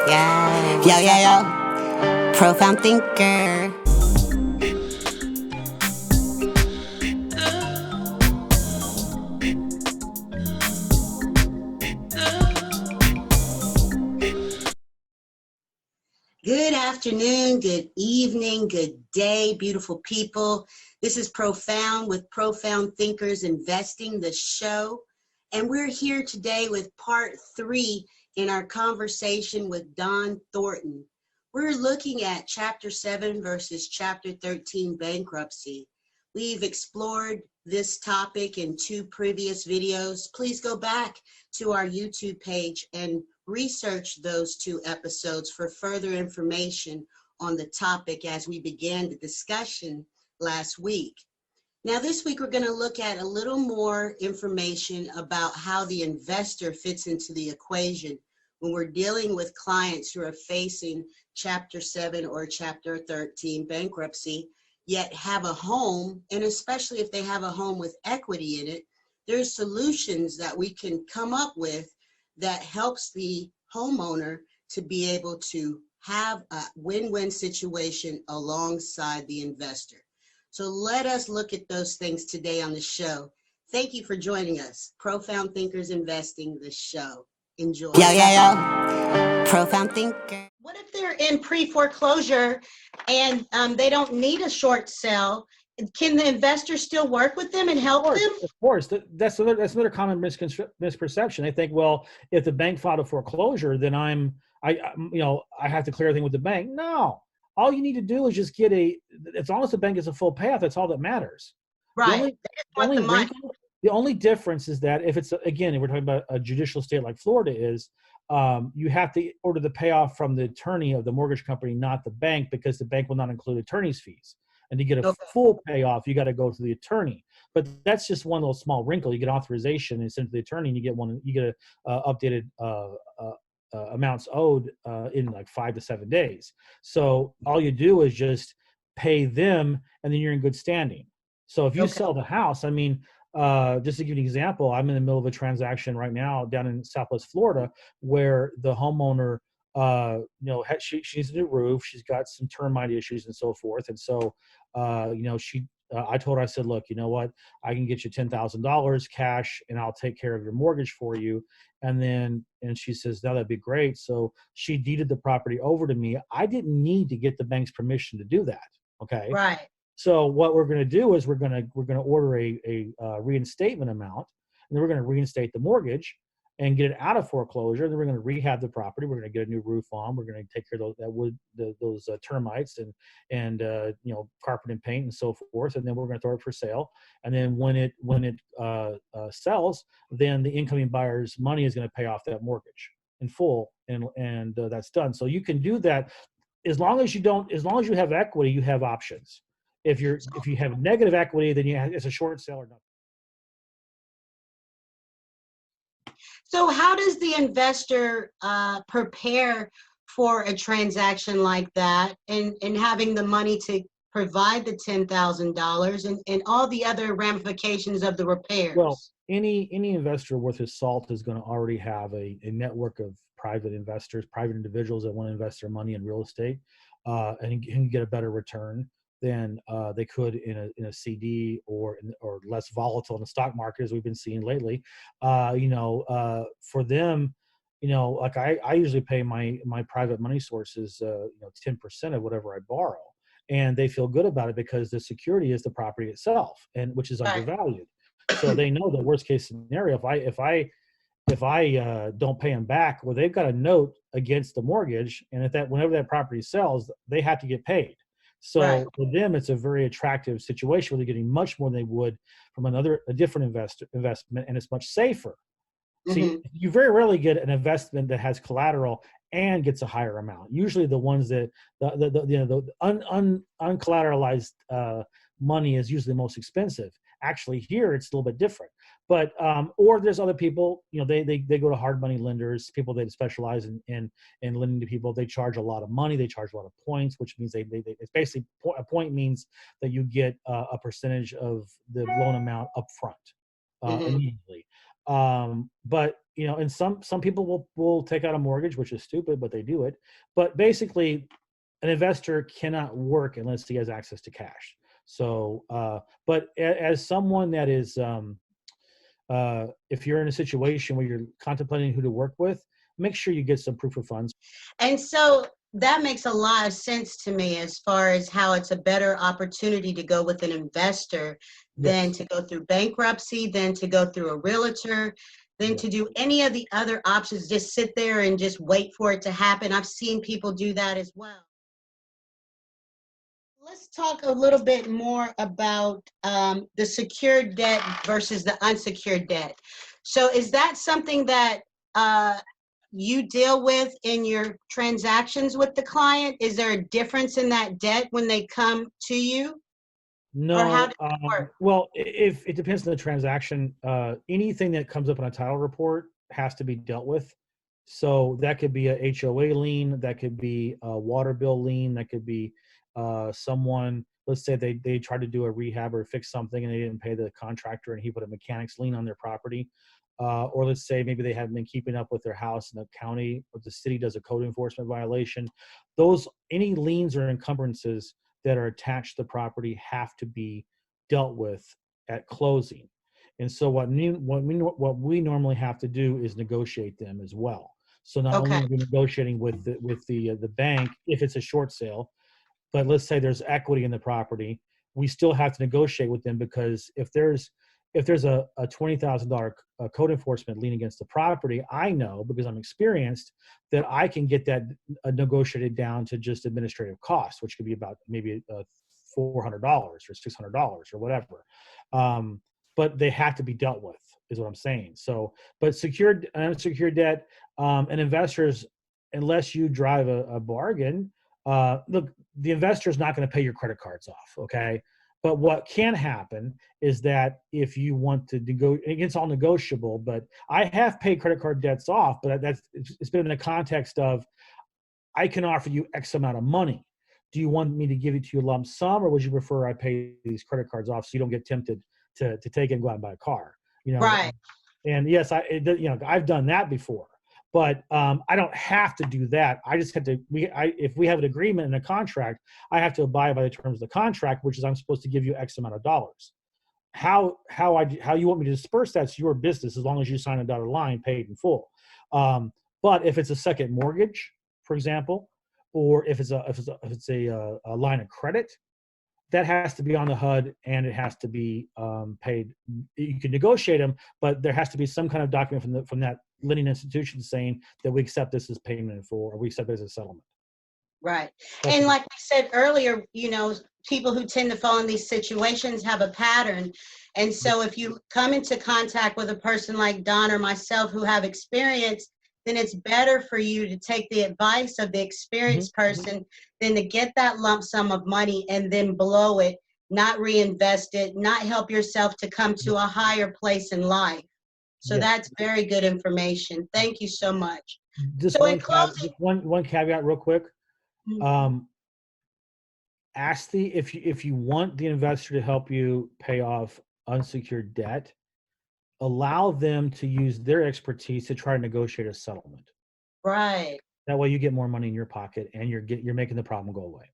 Yeah. Yo. Profound thinker. Good afternoon, good evening, good day, beautiful people. This is Profound with Profound Thinkers Investing, the show. And we're here today with part 3 in our conversation with Dohn Thornton. We're looking at Chapter 7 versus Chapter 13 bankruptcy. We've explored this topic in 2 previous videos. Please go back to our YouTube page and research those 2 episodes for further information on the topic as we began the discussion last week. Now, this week, we're going to look at a little more information about how the investor fits into the equation when we're dealing with clients who are facing Chapter 7 or Chapter 13 bankruptcy, yet have a home, and especially if they have a home with equity in it, there's solutions that we can come up with that helps the homeowner to be able to have a win-win situation alongside the investor. So let us look at those things today on the show. Thank you for joining us. Profound Thinkers Investing, the show. Enjoy. Yo. Profound thinker. What if they're in pre-foreclosure and they don't need a short sale? Can the investor still work with them and help them? Of course. That's another common misperception. They think, well, if the bank filed a foreclosure, then I have to clear everything with the bank. No, all you need to do is just get as long as the bank is a full payoff, that's all that matters. Right. The only difference is that if it's, again, if we're talking about a judicial state like Florida is, you have to order the payoff from the attorney of the mortgage company, not the bank, because the bank will not include attorney's fees. And to get a full payoff, you got to go to the attorney. But that's just one little small wrinkle. You get authorization and send to the attorney, and you get updated amounts owed in like 5 to 7 days. So all you do is just pay them, and then you're in good standing. So if you sell the house, I mean, just to give you an example, I'm in the middle of a transaction right now down in Southwest Florida where the homeowner, she needs a new roof. She's got some termite issues and so forth. And so, I told her, I said, look, you know what, I can get you $10,000 cash and I'll take care of your mortgage for you. And she says, no, that'd be great. So she deeded the property over to me. I didn't need to get the bank's permission to do that. Okay. Right. So what we're going to do is we're going to order a reinstatement amount, and then we're going to reinstate the mortgage and get it out of foreclosure. Then we're going to rehab the property. We're going to get a new roof on. We're going to take care of those termites and carpet and paint and so forth. And then we're going to throw it for sale. And then when it sells, then the incoming buyer's money is going to pay off that mortgage in full, and that's done. So you can do that as long as you have equity, you have options. If you have negative equity, then it's a short sale or nothing. So how does the investor prepare for a transaction like that and having the money to provide the $10,000 and all the other ramifications of the repairs? Well, any investor worth his salt is going to already have a network of private investors, private individuals that want to invest their money in real estate and can get a better return than they could in a CD or less volatile in the stock market, as we've been seeing lately. For them, like I usually pay my private money sources, 10% of whatever I borrow, and they feel good about it because the security is the property itself, and which is undervalued. So they know the worst case scenario. If I don't pay them back, well, they've got a note against the mortgage, and whenever that property sells, they have to get paid. So for them, it's a very attractive situation where they're getting much more than they would from a different investment, and it's much safer. See, you very rarely get an investment that has collateral and gets a higher amount. Usually, the ones that the uncollateralized money is usually the most expensive. Actually, here it's a little bit different. But or there's other people, they go to hard money lenders, people that specialize in lending to people. They charge a lot of money. They charge a lot of points, which means it's basically a point means that you get a percentage of the loan amount up front immediately. But and some people will take out a mortgage, which is stupid, but they do it. But basically, an investor cannot work unless he has access to cash. So, but as someone that is, if you're in a situation where you're contemplating who to work with, make sure you get some proof of funds. And so that makes a lot of sense to me as far as how it's a better opportunity to go with an investor than Yes. to go through bankruptcy, than to go through a realtor, than to do any of the other options, just sit there and just wait for it to happen. I've seen people do that as well. Let's talk a little bit more about the secured debt versus the unsecured debt. So is that something that you deal with in your transactions with the client? Is there a difference in that debt when they come to you? Or how No. does it work? Well, if it depends on the transaction, anything that comes up on a title report has to be dealt with. So that could be a HOA lien, that could be a water bill lien, that could be someone. Let's say they tried to do a rehab or fix something and they didn't pay the contractor, and he put a mechanic's lien on their property. Or let's say maybe they haven't been keeping up with their house and the county or the city does a code enforcement violation. Any liens or encumbrances that are attached to the property have to be dealt with at closing. And so what we normally have to do is negotiate them as well. So not only Okay. are we negotiating with the bank if it's a short sale, but let's say there's equity in the property, we still have to negotiate with them, because if there's a $20,000 code enforcement lien against the property, I know, because I'm experienced, that I can get that negotiated down to just administrative costs, which could be about maybe $400 or $600 or whatever. But they have to be dealt with, is what I'm saying. So, but secured and unsecured debt, and investors, unless you drive a bargain, look, the investor is not going to pay your credit cards off, okay? But what can happen is that if you want to it's all negotiable, but I have paid credit card debts off, but it's been in the context of, I can offer you X amount of money. Do you want me to give it to you lump sum, or would you prefer I pay these credit cards off so you don't get tempted to take it and go out and buy a car? Right. And yes, I've done that before, but I don't have to do that. I just have to. If we have an agreement and a contract, I have to abide by the terms of the contract, which is I'm supposed to give you X amount of dollars. How you want me to disperse, that's your business, as long as you sign a dotted line, paid in full. But if it's a second mortgage, for example, or if it's a line of credit, that has to be on the HUD and it has to be paid. You can negotiate them, but there has to be some kind of document from that lending institution saying that we accept this as payment in full, or we accept this as settlement. Right. That's And like I said earlier, people who tend to fall in these situations have a pattern. And so if you come into contact with a person like Don or myself who have experience, then it's better for you to take the advice of the experienced person than to get that lump sum of money and then blow it, not reinvest it, not help yourself to come to a higher place in life. So that's very good information. Thank you so much. Just So in closing, one caveat real quick. Ask if you want the investor to help you pay off unsecured debt, allow them to use their expertise to try to negotiate a settlement. right. That way you get more money in your pocket and you're making the problem go away.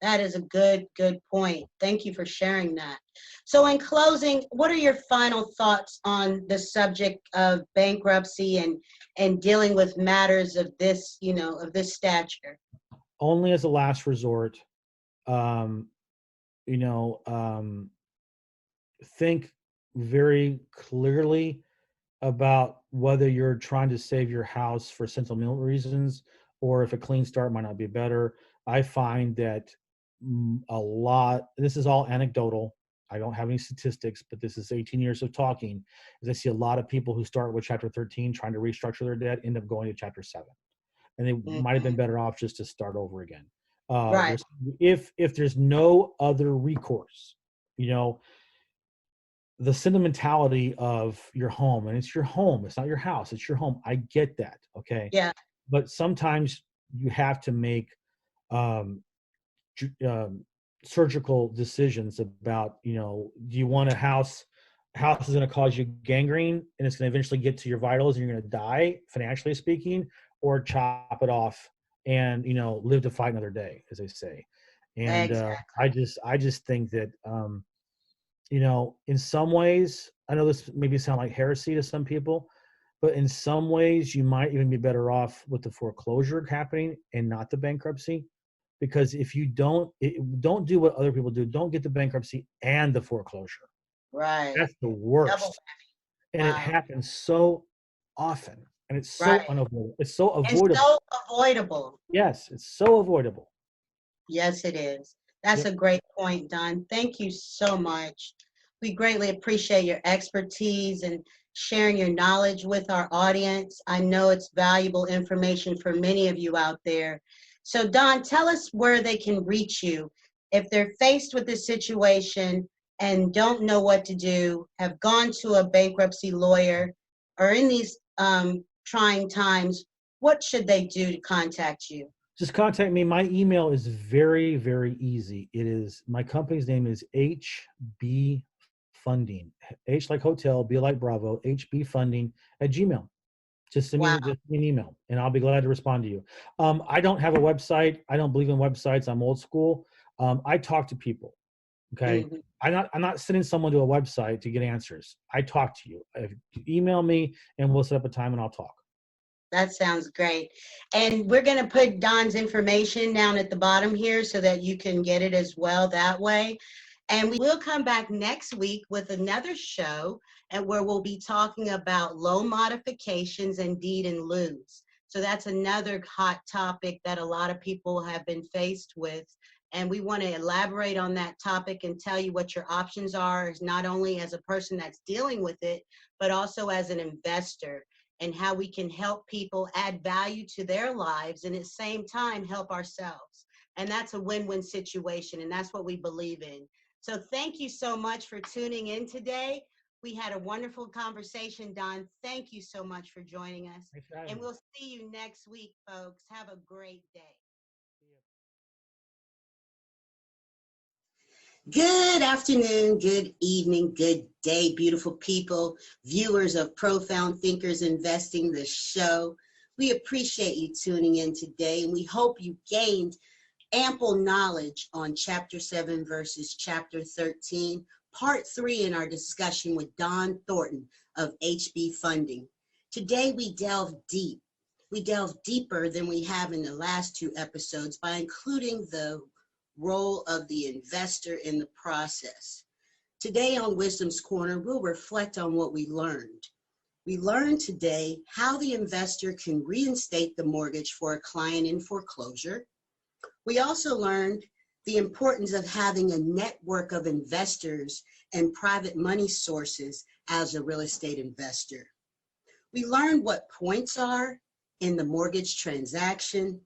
That is a good point. Thank you for sharing that. So in closing, what are your final thoughts on the subject of bankruptcy and dealing with matters of this, of this stature? Only as a last resort. You know, think very clearly about whether you're trying to save your house for sentimental reasons or if a clean start might not be better. I find that this is all anecdotal. I don't have any statistics, but this is 18 years of talking, is I see a lot of people who start with Chapter 13 trying to restructure their debt end up going to Chapter 7. And they might have been better off just to start over again. Right. If there's no other recourse, the sentimentality of your home, and it's your home, it's not your house, it's your home. I get that, okay? Yeah. But sometimes you have to make surgical decisions about, do you want a house house is going to cause you gangrene and it's going to eventually get to your vitals and you're going to die, financially speaking, or chop it off and, live to fight another day, as they say. And Exactly. I just think that, in some ways, I know this maybe sound like heresy to some people, but in some ways you might even be better off with the foreclosure happening and not the bankruptcy. Because if you don't do what other people do, don't get the bankruptcy and the foreclosure. Right. That's the Double. worst. And it Wow. happens so often. And it's so Right. unavoidable. It's so And avoidable. so avoidable. Yes, it's so avoidable. Yes, it is. That's Yep. a great point, Don. Thank you so much. We greatly appreciate your expertise and sharing your knowledge with our audience. I know it's valuable information for many of you out there. So, Don, tell us where they can reach you if they're faced with this situation and don't know what to do, have gone to a bankruptcy lawyer, or in these trying times. What should they do to contact you? Just contact me. My email is very, very easy. My company's name is HB Funding. H like hotel, B like Bravo, HB Funding at Gmail. Just send me Wow. an email and I'll be glad to respond to you. I don't have a website. I don't believe in websites. I'm old school. I talk to people. Okay. Mhm. I'm not sending someone to a website to get answers. I talk to you. If you email me and we'll set up a time and I'll talk. That sounds great. And we're going to put Don's information down at the bottom here so that you can get it as well that way. And we will come back next week with another show and where we'll be talking about loan modifications and deed in lieus. So that's another hot topic that a lot of people have been faced with. And we want to elaborate on that topic and tell you what your options are, not only as a person that's dealing with it, but also as an investor, and how we can help people add value to their lives and at the same time help ourselves. And that's a win-win situation, and that's what we believe in. So thank you so much for tuning in today. We had a wonderful conversation, Don. Thank you so much for joining us. Thanks for having And me. we'll see you next week, folks. Have a great day. Good afternoon, good evening, good day, beautiful people, viewers of Profound Thinkers Investing, the show. We appreciate you tuning in today, and we hope you gained ample knowledge on Chapter 7 versus Chapter 13, Part 3 in our discussion with Dohn Thornton of HB Funding. Today we delve deep. We delve deeper than we have in the last two episodes by including the role of the investor in the process. Today on Wisdom's Corner, we'll reflect on what we learned. We learned today how the investor can reinstate the mortgage for a client in foreclosure. We also learned the importance of having a network of investors and private money sources as a real estate investor. We learned what points are in the mortgage transaction.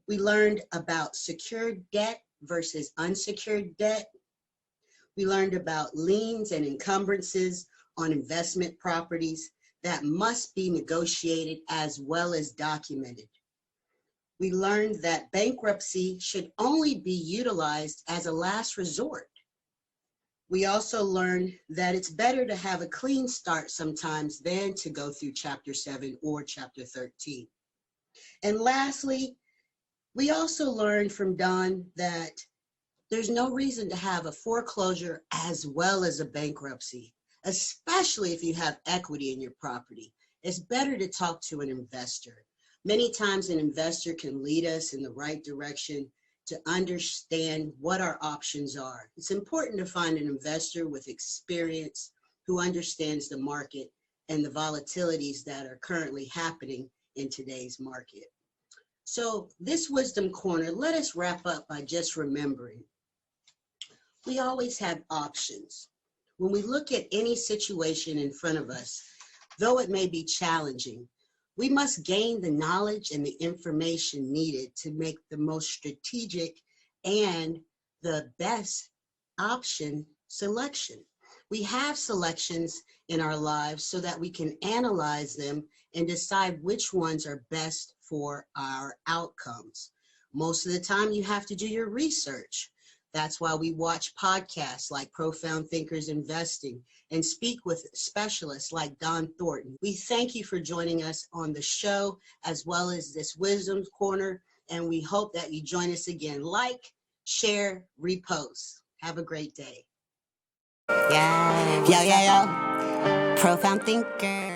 We learned about secured debt versus unsecured debt. We learned about liens and encumbrances on investment properties that must be negotiated as well as documented. We learned that bankruptcy should only be utilized as a last resort. We also learned that it's better to have a clean start sometimes than to go through Chapter 7 or Chapter 13. And lastly, we also learned from Don that there's no reason to have a foreclosure as well as a bankruptcy, especially if you have equity in your property. It's better to talk to an investor. Many times an investor can lead us in the right direction to understand what our options are. It's important to find an investor with experience who understands the market and the volatilities that are currently happening in today's market. So this Wisdom Corner, let us wrap up by just remembering, we always have options. When we look at any situation in front of us, though it may be challenging, we must gain the knowledge and the information needed to make the most strategic and the best option selection. We have selections in our lives so that we can analyze them and decide which ones are best for our outcomes. Most of the time you have to do your research. That's why we watch podcasts like Profound Thinkers Investing and speak with specialists like Dohn Thornton. We thank you for joining us on the show as well as this Wisdom Corner, and we hope that you join us again. Like, share, repost. Have a great day. Yeah, yo, yo, yo. Profound thinker.